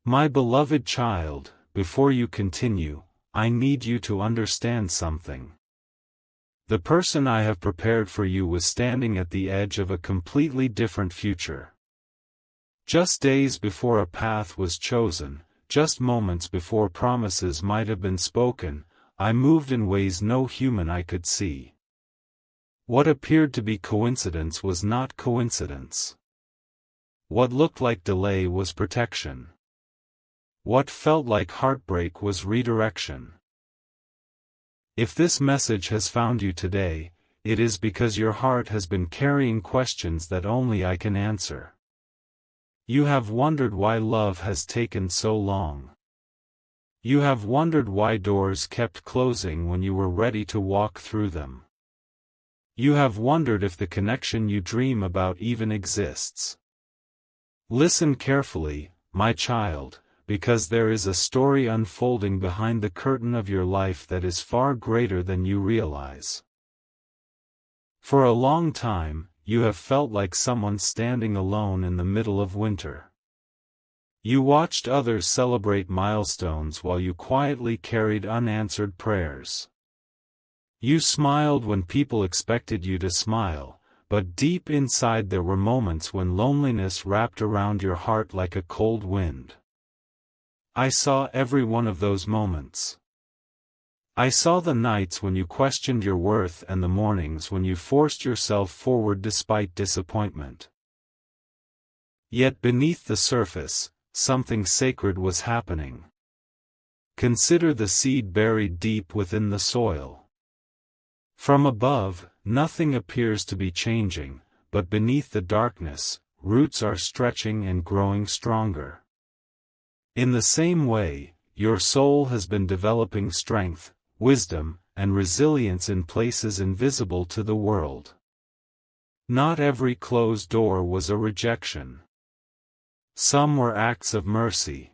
My beloved child, before you continue, I need you to understand something. The person I have prepared for you was standing at the edge of a completely different future. Just days before a path was chosen, just moments before promises might have been spoken, I moved in ways no human eye could see. What appeared to be coincidence was not coincidence. What looked like delay was protection. What felt like heartbreak was redirection. If this message has found you today, it is because your heart has been carrying questions that only I can answer. You have wondered why love has taken so long. You have wondered why doors kept closing when you were ready to walk through them. You have wondered if the connection you dream about even exists. Listen carefully, my child, because there is a story unfolding behind the curtain of your life that is far greater than you realize. For a long time, you have felt like someone standing alone in the middle of winter. You watched others celebrate milestones while you quietly carried unanswered prayers. You smiled when people expected you to smile, but deep inside there were moments when loneliness wrapped around your heart like a cold wind. I saw every one of those moments. I saw the nights when you questioned your worth and the mornings when you forced yourself forward despite disappointment. Yet beneath the surface, something sacred was happening. Consider the seed buried deep within the soil. From above, nothing appears to be changing, but beneath the darkness, roots are stretching and growing stronger. In the same way, your soul has been developing strength, wisdom, and resilience in places invisible to the world. Not every closed door was a rejection. Some were acts of mercy.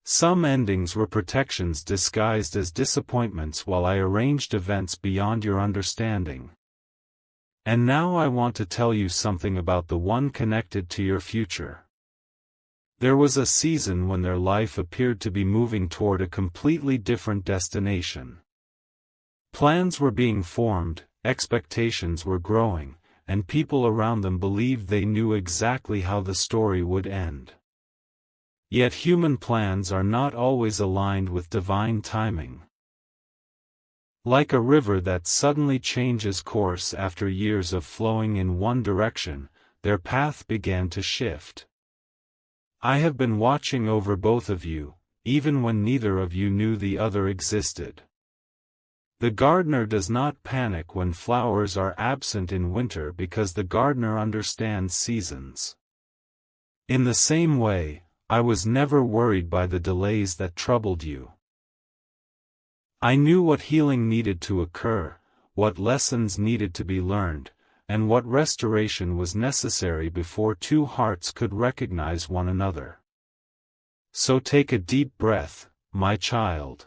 Some endings were protections disguised as disappointments while I arranged events beyond your understanding. And now I want to tell you something about the one connected to your future. There was a season when their life appeared to be moving toward a completely different destination. Plans were being formed, expectations were growing, and people around them believed they knew exactly how the story would end. Yet human plans are not always aligned with divine timing. Like a river that suddenly changes course after years of flowing in one direction, their path began to shift. I have been watching over both of you, even when neither of you knew the other existed. The gardener does not panic when flowers are absent in winter because the gardener understands seasons. In the same way, I was never worried by the delays that troubled you. I knew what healing needed to occur, what lessons needed to be learned, and what restoration was necessary before two hearts could recognize one another. So take a deep breath, my child.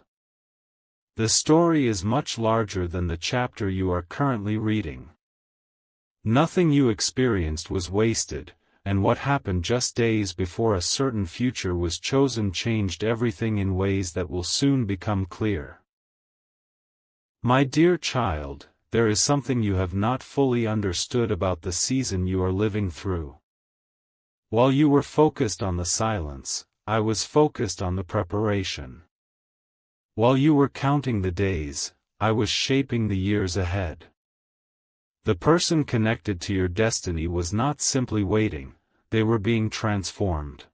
The story is much larger than the chapter you are currently reading. Nothing you experienced was wasted, and what happened just days before a certain future was chosen changed everything in ways that will soon become clear. My dear child, there is something you have not fully understood about the season you are living through. While you were focused on the silence, I was focused on the preparation. While you were counting the days, I was shaping the years ahead. The person connected to your destiny was not simply waiting, they were being transformed.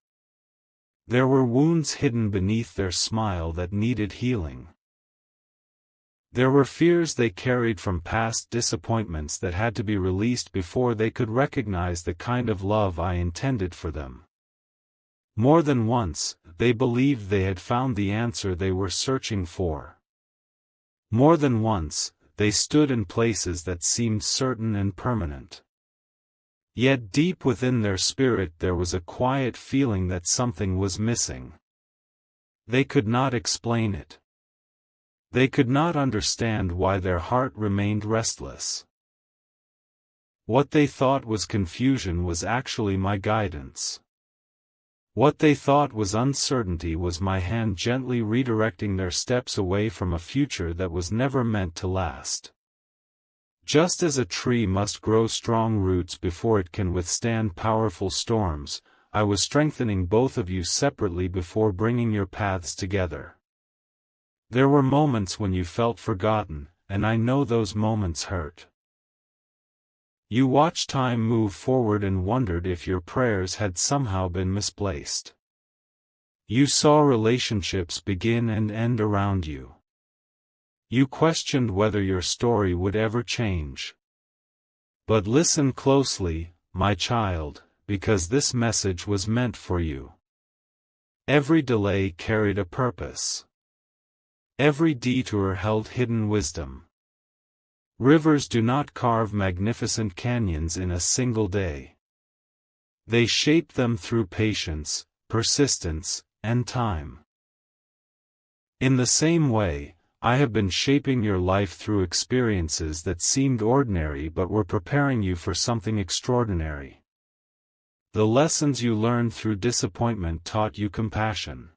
There were wounds hidden beneath their smile that needed healing. There were fears they carried from past disappointments that had to be released before they could recognize the kind of love I intended for them. More than once, they believed they had found the answer they were searching for. More than once, they stood in places that seemed certain and permanent. Yet deep within their spirit there was a quiet feeling that something was missing. They could not explain it. They could not understand why their heart remained restless. What they thought was confusion was actually my guidance. What they thought was uncertainty was my hand gently redirecting their steps away from a future that was never meant to last. Just as a tree must grow strong roots before it can withstand powerful storms, I was strengthening both of you separately before bringing your paths together. There were moments when you felt forgotten, and I know those moments hurt. You watched time move forward and wondered if your prayers had somehow been misplaced. You saw relationships begin and end around you. You questioned whether your story would ever change. But listen closely, my child, because this message was meant for you. Every delay carried a purpose. Every detour held hidden wisdom. Rivers do not carve magnificent canyons in a single day. They shape them through patience, persistence, and time. In the same way, I have been shaping your life through experiences that seemed ordinary but were preparing you for something extraordinary. The lessons you learned through disappointment taught you compassion.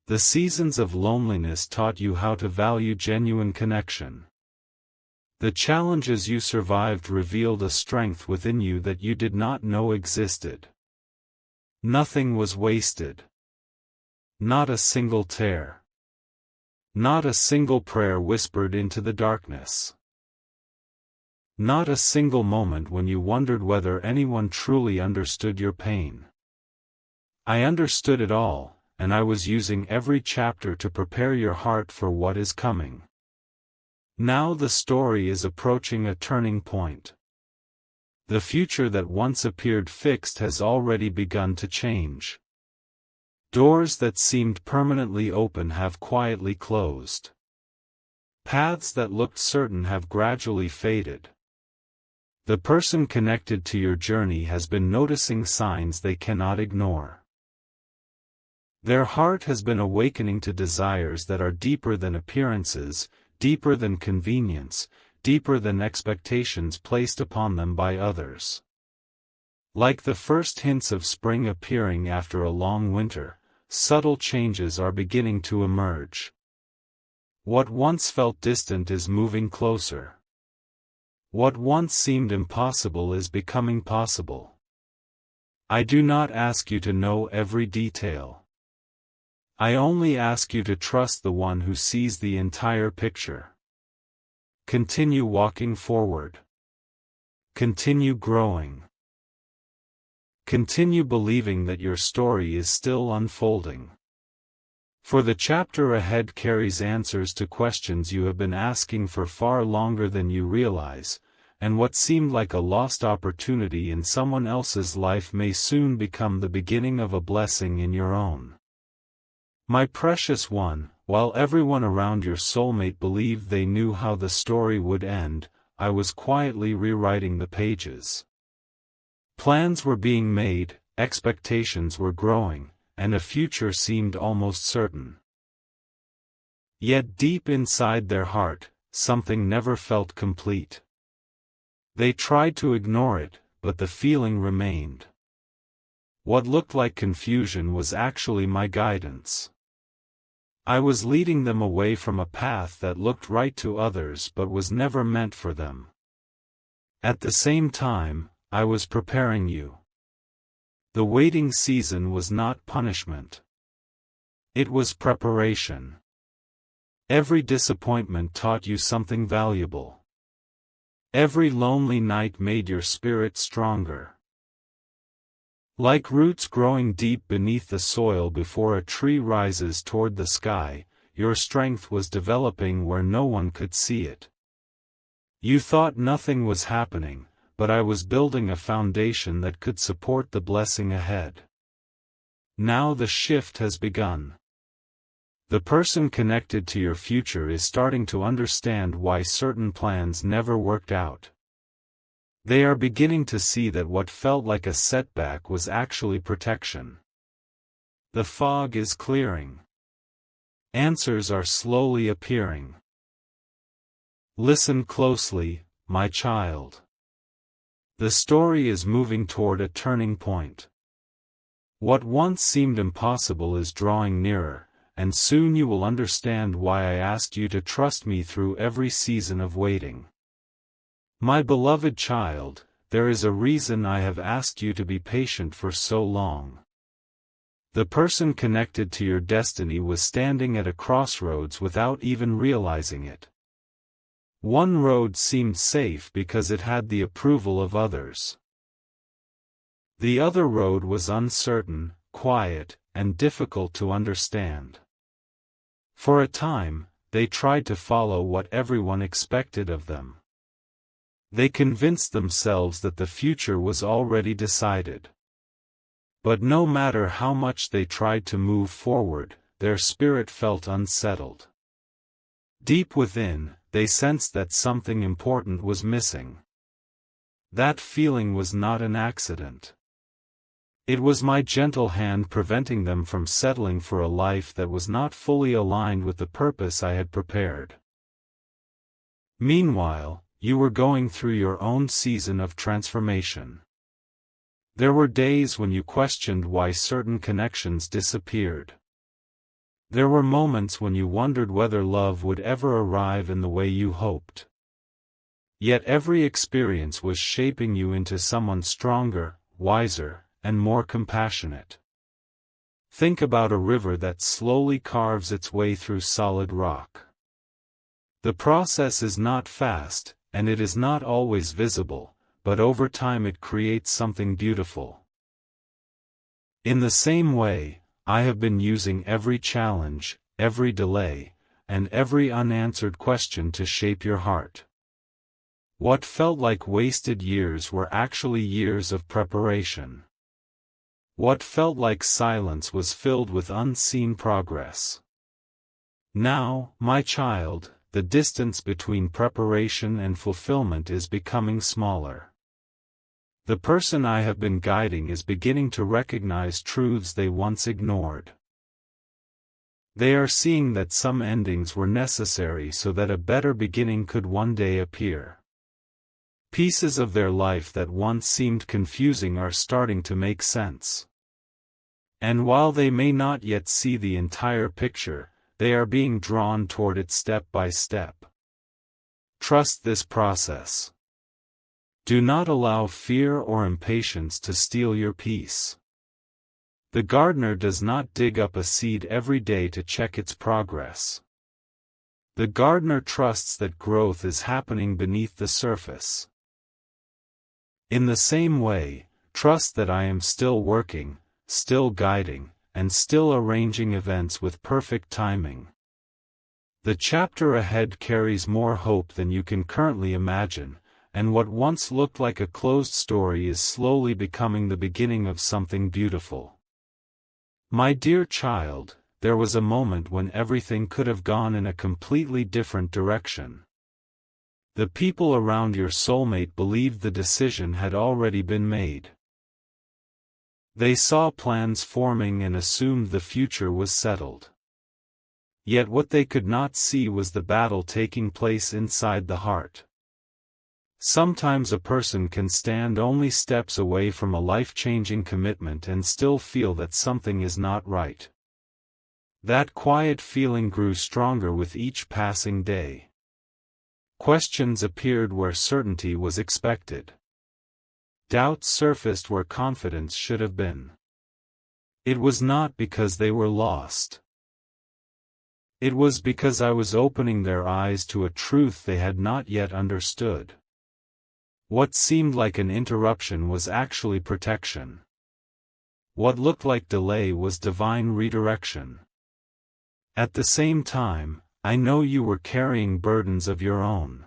The seasons of loneliness taught you how to value genuine connection. The challenges you survived revealed a strength within you that you did not know existed. Nothing was wasted. Not a single tear. Not a single prayer whispered into the darkness. Not a single moment when you wondered whether anyone truly understood your pain. I understood it all, and I was using every chapter to prepare your heart for what is coming. Now the story is approaching a turning point. The future that once appeared fixed has already begun to change. Doors that seemed permanently open have quietly closed. Paths that looked certain have gradually faded. The person connected to your journey has been noticing signs they cannot ignore. Their heart has been awakening to desires that are deeper than appearances, deeper than convenience, deeper than expectations placed upon them by others. Like the first hints of spring appearing after a long winter, subtle changes are beginning to emerge. What once felt distant is moving closer. What once seemed impossible is becoming possible. I do not ask you to know every detail. I only ask you to trust the one who sees the entire picture. Continue walking forward. Continue growing. Continue believing that your story is still unfolding. For the chapter ahead carries answers to questions you have been asking for far longer than you realize, and what seemed like a lost opportunity in someone else's life may soon become the beginning of a blessing in your own. My precious one, while everyone around your soulmate believed they knew how the story would end, I was quietly rewriting the pages. Plans were being made, expectations were growing, and a future seemed almost certain. Yet deep inside their heart, something never felt complete. They tried to ignore it, but the feeling remained. What looked like confusion was actually my guidance. I was leading them away from a path that looked right to others but was never meant for them. At the same time, I was preparing you. The waiting season was not punishment. It was preparation. Every disappointment taught you something valuable. Every lonely night made your spirit stronger. Like roots growing deep beneath the soil before a tree rises toward the sky, your strength was developing where no one could see it. You thought nothing was happening, but I was building a foundation that could support the blessing ahead. Now the shift has begun. The person connected to your future is starting to understand why certain plans never worked out. They are beginning to see that what felt like a setback was actually protection. The fog is clearing. Answers are slowly appearing. Listen closely, my child. The story is moving toward a turning point. What once seemed impossible is drawing nearer, and soon you will understand why I asked you to trust me through every season of waiting. My beloved child, there is a reason I have asked you to be patient for so long. The person connected to your destiny was standing at a crossroads without even realizing it. One road seemed safe because it had the approval of others. The other road was uncertain, quiet, and difficult to understand. For a time, they tried to follow what everyone expected of them. They convinced themselves that the future was already decided. But no matter how much they tried to move forward, their spirit felt unsettled. Deep within, they sensed that something important was missing. That feeling was not an accident. It was my gentle hand preventing them from settling for a life that was not fully aligned with the purpose I had prepared. Meanwhile, you were going through your own season of transformation. There were days when you questioned why certain connections disappeared. There were moments when you wondered whether love would ever arrive in the way you hoped. Yet every experience was shaping you into someone stronger, wiser, and more compassionate. Think about a river that slowly carves its way through solid rock. The process is not fast, and it is not always visible, but over time it creates something beautiful. In the same way, I have been using every challenge, every delay, and every unanswered question to shape your heart. What felt like wasted years were actually years of preparation. What felt like silence was filled with unseen progress. Now, my child, the distance between preparation and fulfillment is becoming smaller. The person I have been guiding is beginning to recognize truths they once ignored. They are seeing that some endings were necessary so that a better beginning could one day appear. Pieces of their life that once seemed confusing are starting to make sense. And while they may not yet see the entire picture, they are being drawn toward it step by step. Trust this process. Do not allow fear or impatience to steal your peace. The gardener does not dig up a seed every day to check its progress. The gardener trusts that growth is happening beneath the surface. In the same way, trust that I am still working, still guiding, and still arranging events with perfect timing. The chapter ahead carries more hope than you can currently imagine, and what once looked like a closed story is slowly becoming the beginning of something beautiful. My dear child, there was a moment when everything could have gone in a completely different direction. The people around your soulmate believed the decision had already been made. They saw plans forming and assumed the future was settled. Yet what they could not see was the battle taking place inside the heart. Sometimes a person can stand only steps away from a life-changing commitment and still feel that something is not right. That quiet feeling grew stronger with each passing day. Questions appeared where certainty was expected. Doubts surfaced where confidence should have been. It was not because they were lost. It was because I was opening their eyes to a truth they had not yet understood. What seemed like an interruption was actually protection. What looked like delay was divine redirection. At the same time, I know you were carrying burdens of your own.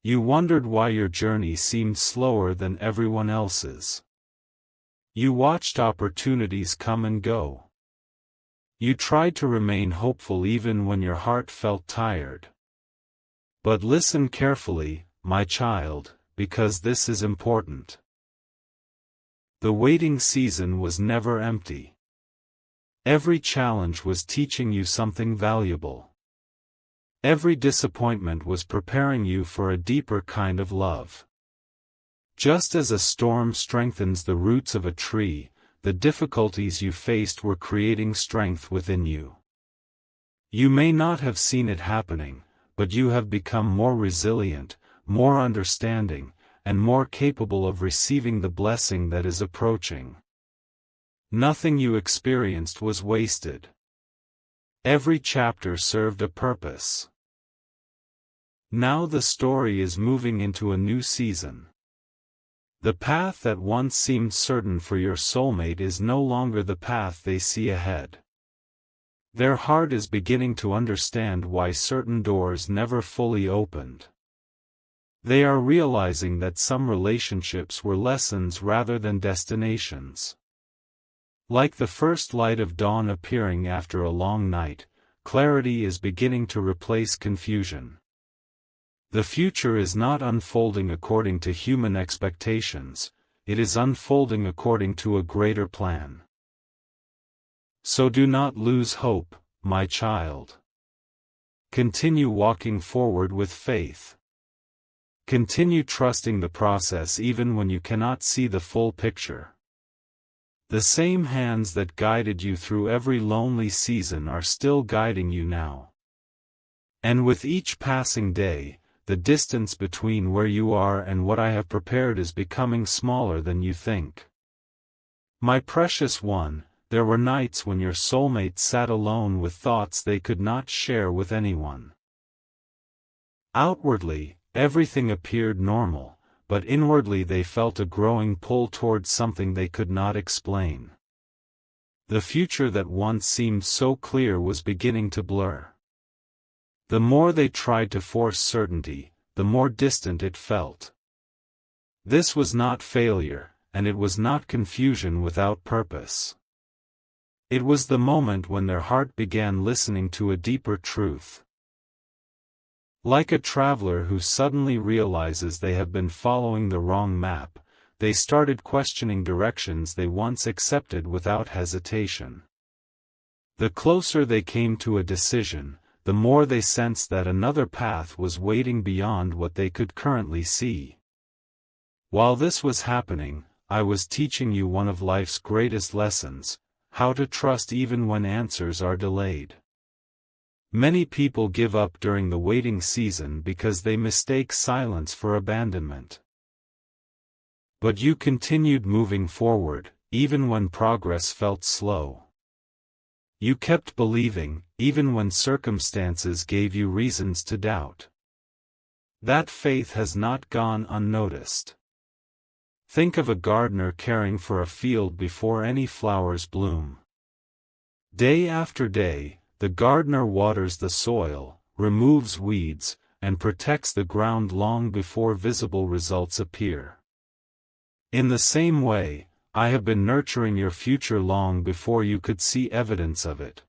You wondered why your journey seemed slower than everyone else's. You watched opportunities come and go. You tried to remain hopeful even when your heart felt tired. But listen carefully, my child, because this is important. The waiting season was never empty. Every challenge was teaching you something valuable. Every disappointment was preparing you for a deeper kind of love. Just as a storm strengthens the roots of a tree, the difficulties you faced were creating strength within you. You may not have seen it happening, but you have become more resilient, more understanding, and more capable of receiving the blessing that is approaching. Nothing you experienced was wasted. Every chapter served a purpose. Now the story is moving into a new season. The path that once seemed certain for your soulmate is no longer the path they see ahead. Their heart is beginning to understand why certain doors never fully opened. They are realizing that some relationships were lessons rather than destinations. Like the first light of dawn appearing after a long night, clarity is beginning to replace confusion. The future is not unfolding according to human expectations, it is unfolding according to a greater plan. So do not lose hope, my child. Continue walking forward with faith. Continue trusting the process even when you cannot see the full picture. The same hands that guided you through every lonely season are still guiding you now. And with each passing day, the distance between where you are and what I have prepared is becoming smaller than you think. My precious one, there were nights when your soulmate sat alone with thoughts they could not share with anyone. Outwardly, everything appeared normal, but inwardly they felt a growing pull towards something they could not explain. The future that once seemed so clear was beginning to blur. The more they tried to force certainty, the more distant it felt. This was not failure, and it was not confusion without purpose. It was the moment when their heart began listening to a deeper truth. Like a traveler who suddenly realizes they have been following the wrong map, they started questioning directions they once accepted without hesitation. The closer they came to a decision, the more they sensed that another path was waiting beyond what they could currently see. While this was happening, I was teaching you one of life's greatest lessons, how to trust even when answers are delayed. Many people give up during the waiting season because they mistake silence for abandonment. But you continued moving forward, even when progress felt slow. You kept believing, even when circumstances gave you reasons to doubt. That faith has not gone unnoticed. Think of a gardener caring for a field before any flowers bloom. Day after day, the gardener waters the soil, removes weeds, and protects the ground long before visible results appear. In the same way, I have been nurturing your future long before you could see evidence of it.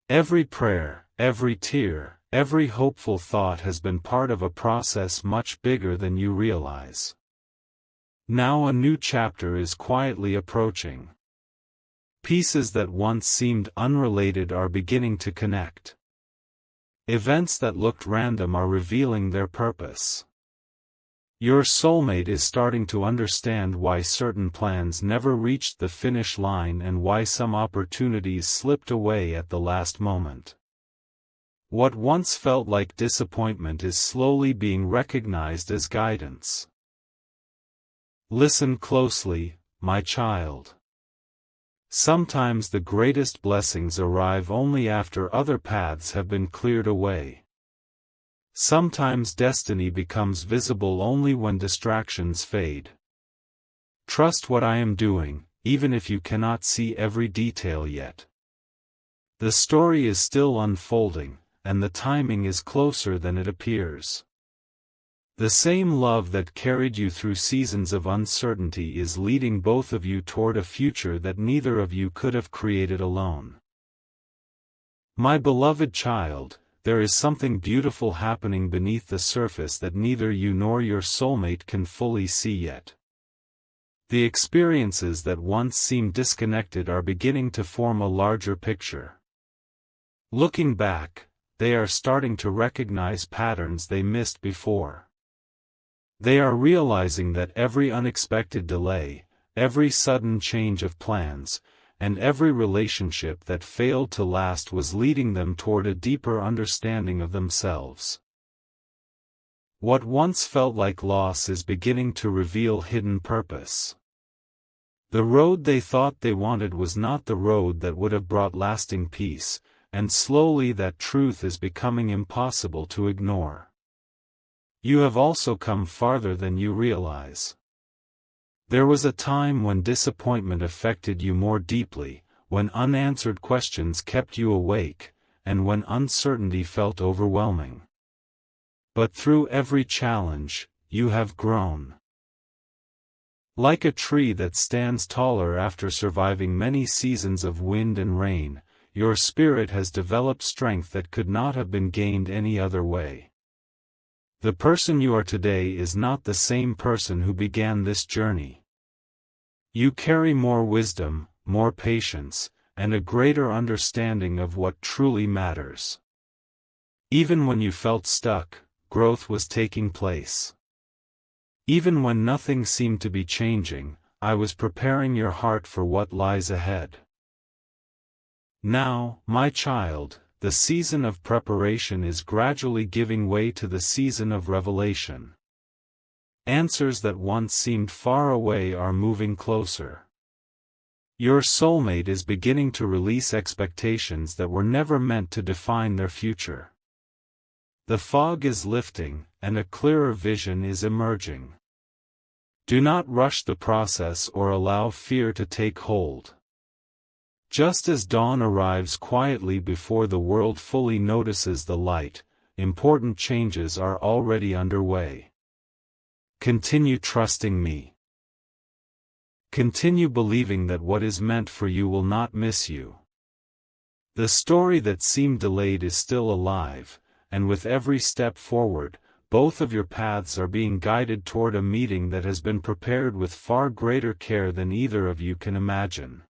Every prayer, every tear, every hopeful thought has been part of a process much bigger than you realize. Now a new chapter is quietly approaching. Pieces that once seemed unrelated are beginning to connect. Events that looked random are revealing their purpose. Your soulmate is starting to understand why certain plans never reached the finish line and why some opportunities slipped away at the last moment. What once felt like disappointment is slowly being recognized as guidance. Listen closely, my child. Sometimes the greatest blessings arrive only after other paths have been cleared away. Sometimes destiny becomes visible only when distractions fade. Trust what I am doing, even if you cannot see every detail yet. The story is still unfolding, and the timing is closer than it appears. The same love that carried you through seasons of uncertainty is leading both of you toward a future that neither of you could have created alone. My beloved child, there is something beautiful happening beneath the surface that neither you nor your soulmate can fully see yet. The experiences that once seemed disconnected are beginning to form a larger picture. Looking back, they are starting to recognize patterns they missed before. They are realizing that every unexpected delay, every sudden change of plans, and every relationship that failed to last was leading them toward a deeper understanding of themselves. What once felt like loss is beginning to reveal hidden purpose. The road they thought they wanted was not the road that would have brought lasting peace, and slowly that truth is becoming impossible to ignore. You have also come farther than you realize. There was a time when disappointment affected you more deeply, when unanswered questions kept you awake, and when uncertainty felt overwhelming. But through every challenge, you have grown. Like a tree that stands taller after surviving many seasons of wind and rain, your spirit has developed strength that could not have been gained any other way. The person you are today is not the same person who began this journey. You carry more wisdom, more patience, and a greater understanding of what truly matters. Even when you felt stuck, growth was taking place. Even when nothing seemed to be changing, I was preparing your heart for what lies ahead. Now, my child, the season of preparation is gradually giving way to the season of revelation. Answers that once seemed far away are moving closer. Your soulmate is beginning to release expectations that were never meant to define their future. The fog is lifting, and a clearer vision is emerging. Do not rush the process or allow fear to take hold. Just as dawn arrives quietly before the world fully notices the light, important changes are already underway. Continue trusting me. Continue believing that what is meant for you will not miss you. The story that seemed delayed is still alive, and with every step forward, both of your paths are being guided toward a meeting that has been prepared with far greater care than either of you can imagine.